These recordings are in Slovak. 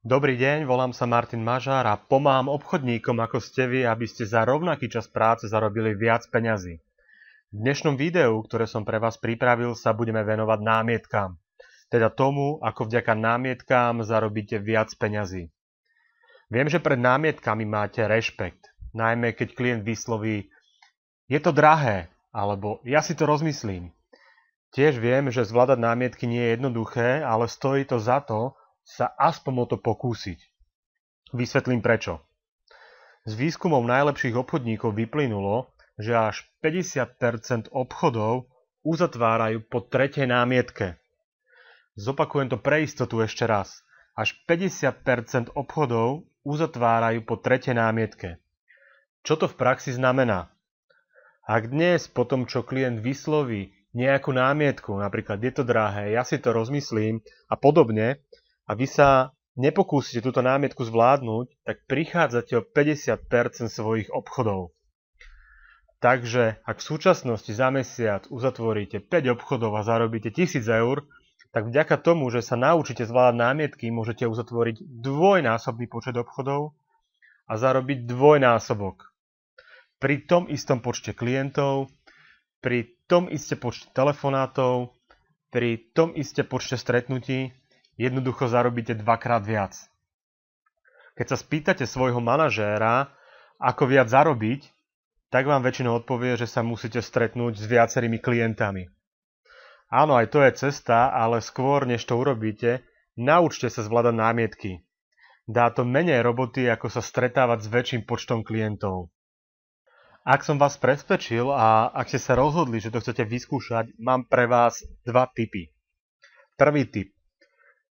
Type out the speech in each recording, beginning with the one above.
Dobrý deň, volám sa Martin Mažár a pomáham obchodníkom ako ste vy, aby ste za rovnaký čas práce zarobili viac peňazí. V dnešnom videu, ktoré som pre vás pripravil, sa budeme venovať námietkám. Teda tomu, ako vďaka námietkám zarobíte viac peňazí. Viem, že pred námietkami máte rešpekt, najmä keď klient vysloví je to drahé, alebo ja si to rozmyslím. Tiež viem, že zvládať námietky nie je jednoduché, ale stojí to za to sa aspoň o to pokúsiť. Vysvetlím prečo. Z výskumov najlepších obchodníkov vyplynulo, že až 50% obchodov uzatvárajú po tretej námietke. Zopakujem to pre istotu ešte raz. Až 50% obchodov uzatvárajú po tretej námietke. Čo to v praxi znamená? Ak dnes po tom, čo klient vysloví nejakú námietku, napríklad je to drahé, ja si to rozmyslím a podobne, a vy sa nepokúsite túto námietku zvládnuť, tak prichádzate o 50% svojich obchodov. Takže ak v súčasnosti za mesiac uzatvoríte 5 obchodov a zarobíte 1000 eur, tak vďaka tomu, že sa naučíte zvládať námietky, môžete uzatvoriť dvojnásobný počet obchodov a zarobiť dvojnásobok. Pri tom istom počte klientov, pri tom istom počte telefonátov, pri tom istom počte stretnutí, jednoducho zarobíte dvakrát viac. Keď sa spýtate svojho manažéra, ako viac zarobiť, tak vám väčšinou odpovie, že sa musíte stretnúť s viacerými klientami. Áno, aj to je cesta, ale skôr, než to urobíte, naučte sa zvládať námietky. Dá to menej roboty, ako sa stretávať s väčším počtom klientov. Ak som vás presvedčil a ak ste sa rozhodli, že to chcete vyskúšať, mám pre vás dva tipy. Prvý tip.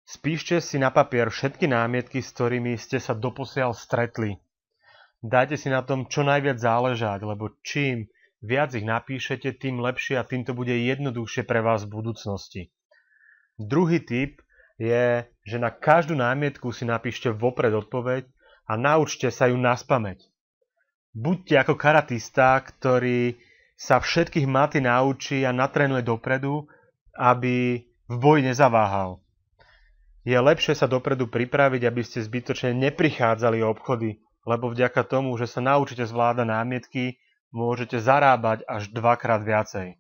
Spíšte si na papier všetky námietky, s ktorými ste sa doposiaľ stretli. Dajte si na tom čo najviac záležať, lebo čím viac ich napíšete, tým lepšie a tým to bude jednoduchšie pre vás v budúcnosti. Druhý tip je, že na každú námietku si napíšte vopred odpoveď a naučte sa ju naspamäť. Buďte ako karatista, ktorý sa všetkých maty naučí a natrénuje dopredu, aby v boji nezaváhal. Je lepšie sa dopredu pripraviť, aby ste zbytočne neprichádzali o obchody, lebo vďaka tomu, že sa naučíte zvládať námietky, môžete zarábať až dvakrát viacej.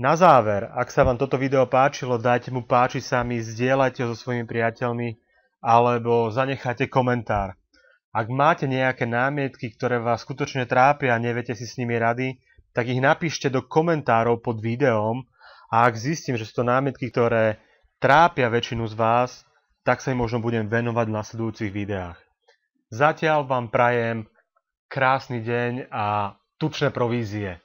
Na záver, ak sa vám toto video páčilo, dajte mu páči sa mi, zdieľajte ho so svojimi priateľmi alebo zanechajte komentár. Ak máte nejaké námietky, ktoré vás skutočne trápia a neviete si s nimi rady, tak ich napíšte do komentárov pod videom a ak zistím, že sú to námietky, ktoré trápia väčšinu z vás, tak sa im možno budem venovať v nasledujúcich videách. Zatiaľ vám prajem krásny deň a tučné provízie.